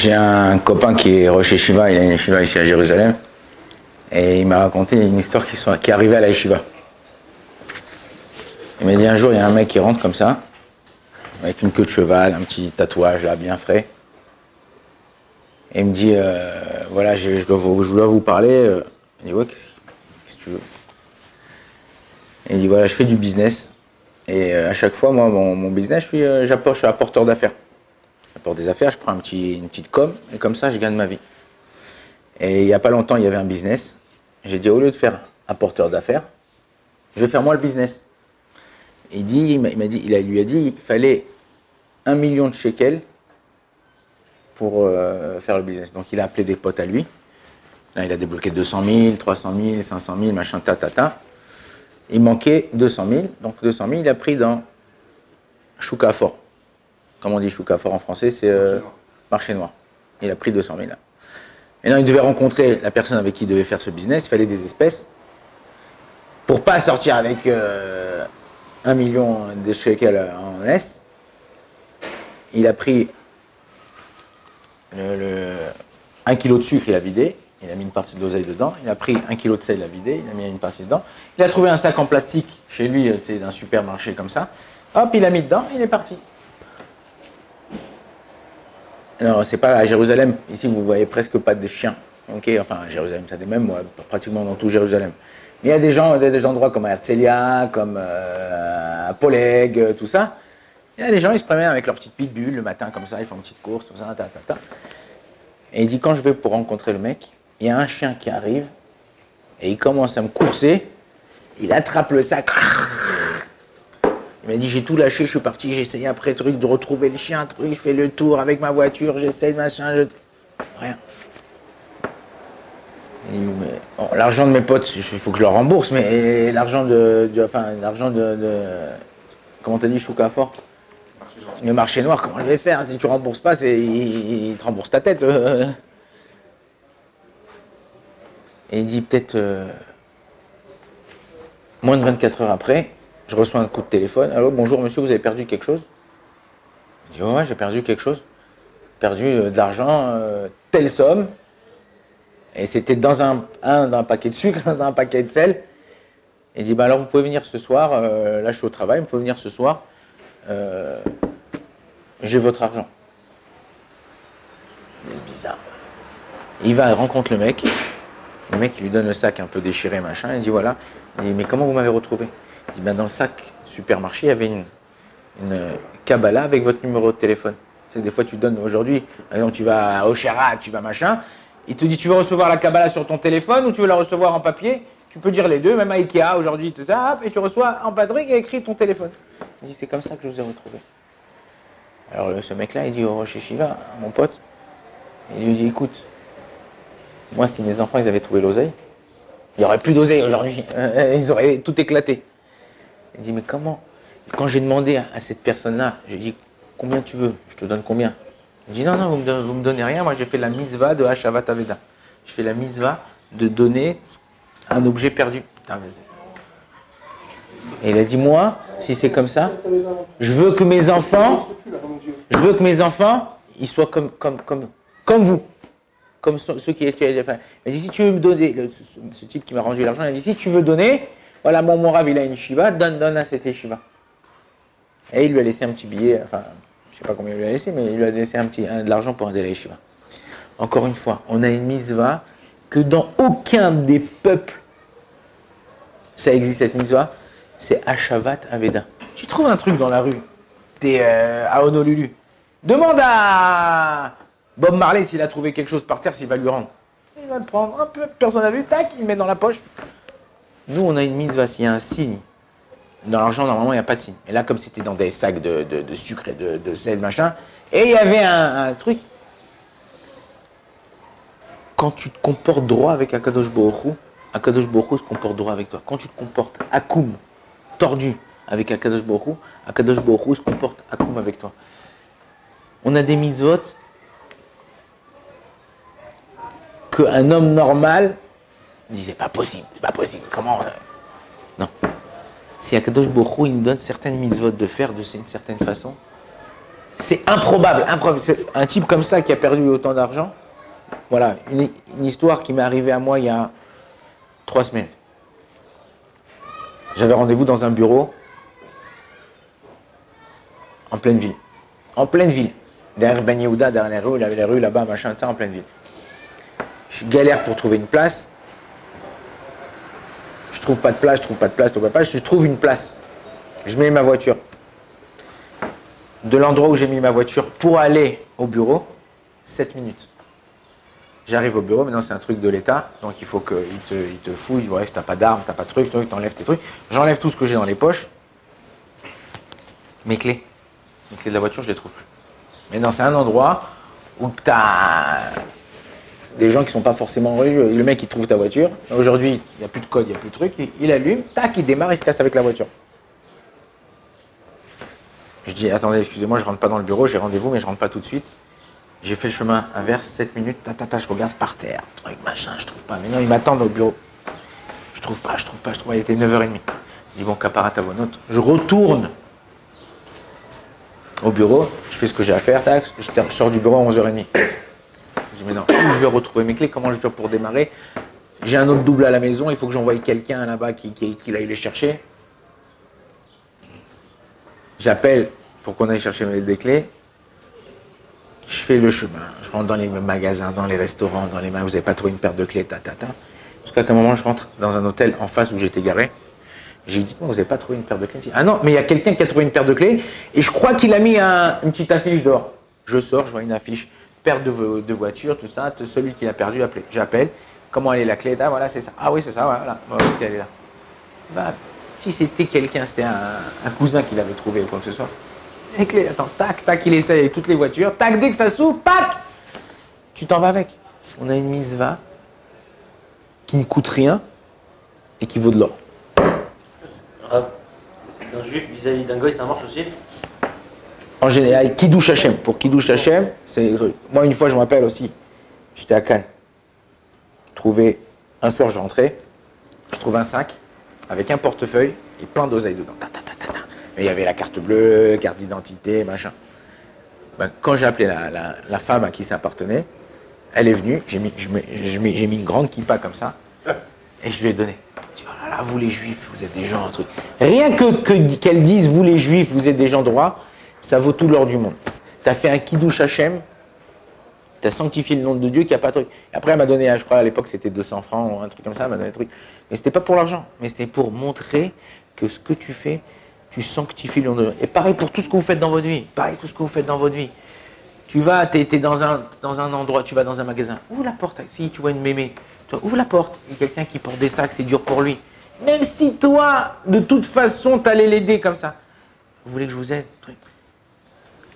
J'ai un copain qui est Rosh Yeshiva, il a une Yeshiva ici à Jérusalem. Et il m'a raconté une histoire qui est arrivée à la Yeshiva. Il m'a dit un jour, il y a un mec qui rentre comme ça, avec une queue de cheval, un petit tatouage là, bien frais. Et il me dit, voilà, je dois vous parler. Il dit, ouais, qu'est-ce que tu veux? Et il dit, voilà, je fais du business. Et à chaque fois, moi, mon business, je suis apporteur d'affaires. J'apporte des affaires, je prends une petite com, et comme ça, je gagne ma vie. Et il n'y a pas longtemps, il y avait un business. J'ai dit, au lieu de faire apporteur d'affaires, je vais faire moi le business. Il lui a dit, il fallait 1 million de shekels pour faire le business. Donc il a appelé des potes à lui. Là, il a débloqué 200 000, 300 000, 500 000, machin, ta. Il manquait 200 000. Donc 200 000, il a pris dans Choukafor. Comment on dit Choukafor en français? C'est marché noir. Il a pris 200 000 là. Et non, il devait rencontrer la personne avec qui il devait faire ce business. Il fallait des espèces. Pour pas sortir avec 1 million de shekels en S, il a pris 1 kilo de sucre, il a vidé. Il a mis une partie de l'oseille dedans. Il a pris 1 kilo de sel, il a vidé. Il a mis une partie dedans. Il a trouvé un sac en plastique chez lui, d'un supermarché comme ça. Hop, il a mis dedans, il est parti. Alors, c'est pas à Jérusalem. Ici, vous voyez presque pas de chiens. Ok, enfin, à Jérusalem, ça des mêmes, pratiquement dans tout Jérusalem. Mais il y a des endroits comme à Herzliya, comme à Poleg, tout ça. Il y a des gens, ils se promènent avec leur petite pitbull le matin comme ça, ils font une petite course, tout ça, ta. Et il dit, quand je vais pour rencontrer le mec, il y a un chien qui arrive et il commence à me courser. Il attrape le sac. Il m'a dit, j'ai tout lâché, je suis parti, j'ai essayé après de retrouver le chien, je fais le tour avec ma voiture, j'essaye machin, rien. Bon, l'argent de mes potes, il faut que je leur rembourse, mais l'argent comment t'as dit, Choukafor? Le marché noir, comment je vais faire? Si tu rembourses pas, il te rembourse ta tête. Et il dit peut-être moins de 24 heures après, je reçois un coup de téléphone. Allô, bonjour monsieur, vous avez perdu quelque chose? Je dis ouais, j'ai perdu quelque chose. Perdu de l'argent, telle somme. Et c'était dans un paquet de sucre, dans un paquet de sel. Et il dit bah alors vous pouvez venir ce soir, là je suis au travail, vous pouvez venir ce soir. J'ai votre argent. C'est bizarre. Il va, il rencontre le mec. Le mec, il lui donne le sac un peu déchiré, machin. Il dit voilà. Il dit mais comment vous m'avez retrouvé? Il dit ben dans le sac supermarché, il y avait une Kabbalah avec votre numéro de téléphone. Tu sais, des fois, tu donnes aujourd'hui, par exemple, tu vas au Sherat, tu vas machin. Il te dit tu veux recevoir la Kabbalah sur ton téléphone ou tu veux la recevoir en papier? Tu peux dire les deux, même à Ikea aujourd'hui, et tu reçois en papier, il y a écrit ton téléphone. Il dit c'est comme ça que je vous ai retrouvé. Alors ce mec-là, il dit au Rosh Yeshiva, mon pote, il lui dit écoute, moi si mes enfants ils avaient trouvé l'oseille, il n'y aurait plus d'oseille aujourd'hui, ils auraient tout éclaté. Il dit mais comment? Quand j'ai demandé à cette personne-là, j'ai dit combien tu veux? Je te donne combien? Il dit non, vous me donnez rien, moi j'ai fait la mitzvah de Hashavat Aveda. Je fais la mitzvah de donner un objet perdu. Putain, et il a dit moi, si c'est comme ça, je veux que mes enfants, ils soient comme vous. Comme ceux qui étaient. Enfin, il a dit si tu veux me donner, ce type qui m'a rendu l'argent, il a dit si tu veux donner, voilà, mon Rav, il a une yeshiva, donne à cette yeshiva. Et il lui a laissé un petit billet, enfin, je ne sais pas combien il lui a laissé, mais il lui a laissé de l'argent pour aider la yeshiva. Encore une fois, on a une mitzvah que dans aucun des peuples, ça existe cette mitzvah, c'est Hashavat Aveda. Tu trouves un truc dans la rue, t'es à Honolulu, demande à Bob Marley s'il a trouvé quelque chose par terre, s'il va lui rendre. Il va le prendre, un peu, personne n'a vu, tac, il le met dans la poche. Nous, on a une mitzvah, s'il y a un signe. Dans l'argent, normalement, il n'y a pas de signe. Et là, comme c'était dans des sacs de sucre et de sel, machin, et il y avait un truc. Quand tu te comportes droit avec Akadosh Baruch Hu se comporte droit avec toi. Quand tu te comportes akoum, tordu avec Akadosh Baruch Hu se comporte akoum avec toi. On a des mitzvot qu'un homme normal dit c'est pas possible, comment non. Si Akadosh Baruch Hu, il nous donne certaines mitzvot de faire de une certaine façon, C'est improbable, improbable. Un type comme ça qui a perdu autant d'argent, voilà, une histoire qui m'est arrivée à moi il y a 3 semaines. J'avais rendez-vous dans un bureau en pleine ville. En pleine ville. Derrière Ben Yehuda, derrière les rues, il y avait les rues là-bas, machin, ça, en pleine ville. Je galère pour trouver une place. Je trouve pas de place, je trouve pas de place, je trouve pas de place. Je trouve une place. Je mets ma voiture. De l'endroit où j'ai mis ma voiture pour aller au bureau, 7 minutes. J'arrive au bureau, maintenant c'est un truc de l'État, donc il faut qu'il te fouille, il voit que t'as pas d'armes, t'as pas de trucs, t'enlèves tes trucs. J'enlève tout ce que j'ai dans les poches. Mes clés de la voiture, je les trouve plus. Maintenant c'est un endroit où t'as des gens qui sont pas forcément religieux. Le mec il trouve ta voiture, aujourd'hui il n'y a plus de code, il n'y a plus de truc, il allume, tac, il démarre, il se casse avec la voiture. Je dis, attendez, excusez-moi, je rentre pas dans le bureau, j'ai rendez-vous, mais je rentre pas tout de suite. J'ai fait le chemin inverse, 7 minutes, je regarde par terre, truc, machin, je trouve pas. Mais non, ils m'attendent au bureau. Je trouve pas, il était 9h30. Je dis, bon, capara ta bonne note. Je retourne au bureau, je fais ce que j'ai à faire, tac, je sors du bureau à 11h30. Je dis, mais non, où je vais retrouver mes clés, comment je vais faire pour démarrer? J'ai un autre double à la maison, il faut que j'envoie quelqu'un là-bas qui aille les chercher. J'appelle pour qu'on aille chercher des clés. Je fais le chemin. Je rentre dans les magasins, dans les restaurants, dans les mains. Vous n'avez pas trouvé une paire de clés, Jusqu'à un moment, je rentre dans un hôtel en face où j'étais garé. J'ai dit, dites-moi, vous n'avez pas trouvé une paire de clés? Ah non, mais il y a quelqu'un qui a trouvé une paire de clés et je crois qu'il a mis une petite affiche dehors. Je sors, je vois une affiche, paire de voitures, tout ça. Celui qui l'a perdu, appelé. J'appelle. Comment elle est la clé? Ah voilà, c'est ça. Ah oui, c'est ça, voilà. Elle est là. Bah, si c'était quelqu'un, c'était un cousin qui l'avait trouvé ou quoi que ce soit. Les clés, attends, tac, tac, il essaye avec toutes les voitures, tac, dès que ça s'ouvre, pac, tu t'en vas avec. On a une mitzvah qui ne coûte rien et qui vaut de l'or. Un juif vis-à-vis d'un goy, ça marche aussi? En général, Kiddush Hashem. Pour Kiddush Hashem, c'est. Moi, une fois, je me rappelle aussi, j'étais à Cannes. Un soir, je rentrais, je trouve un sac avec un portefeuille et plein d'oseilles dedans. Mais il y avait la carte bleue, carte d'identité, machin. Ben, quand j'ai appelé la femme à qui ça appartenait, elle est venue, j'ai mis une grande kippa comme ça, et je lui ai donné. Je dis, oh là là, vous les juifs, vous êtes des gens, un truc. Rien qu'elle dise, vous les juifs, vous êtes des gens droits, ça vaut tout l'or du monde. Tu as fait un kiddush Hashem, tu as sanctifié le nom de Dieu qui n'a pas de truc. Et après, elle m'a donné, je crois à l'époque c'était 200 francs ou un truc comme ça, elle m'a donné un truc. Mais c'était pas pour l'argent, mais c'était pour montrer que ce que tu fais, tu sanctifies le nom de Dieu. Et pareil pour tout ce que vous faites dans votre vie. Tu vas, tu es dans un endroit, tu vas dans un magasin, ouvre la porte. Si tu vois une mémé, ouvre la porte. Il y a quelqu'un qui porte des sacs, c'est dur pour lui. Même si toi, de toute façon, tu allais l'aider comme ça. Vous voulez que je vous aide?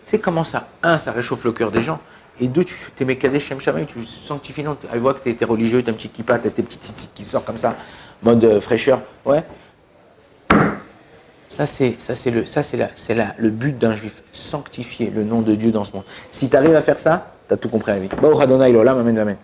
C'est comment ça? Un, ça réchauffe le cœur des gens. Et deux, tu t'es mécadé Shem Shamaim, tu sanctifies le nom. Elle voit que tu es religieux, tu as un petit kippa, tu as tes petites tzitzit qui sortent comme ça, mode fraîcheur. Ouais. Ça, c'est le but d'un juif, sanctifier le nom de Dieu dans ce monde. Si tu arrives à faire ça, tu as tout compris à la vie. Baruch Adonai l'olam, amen, amen.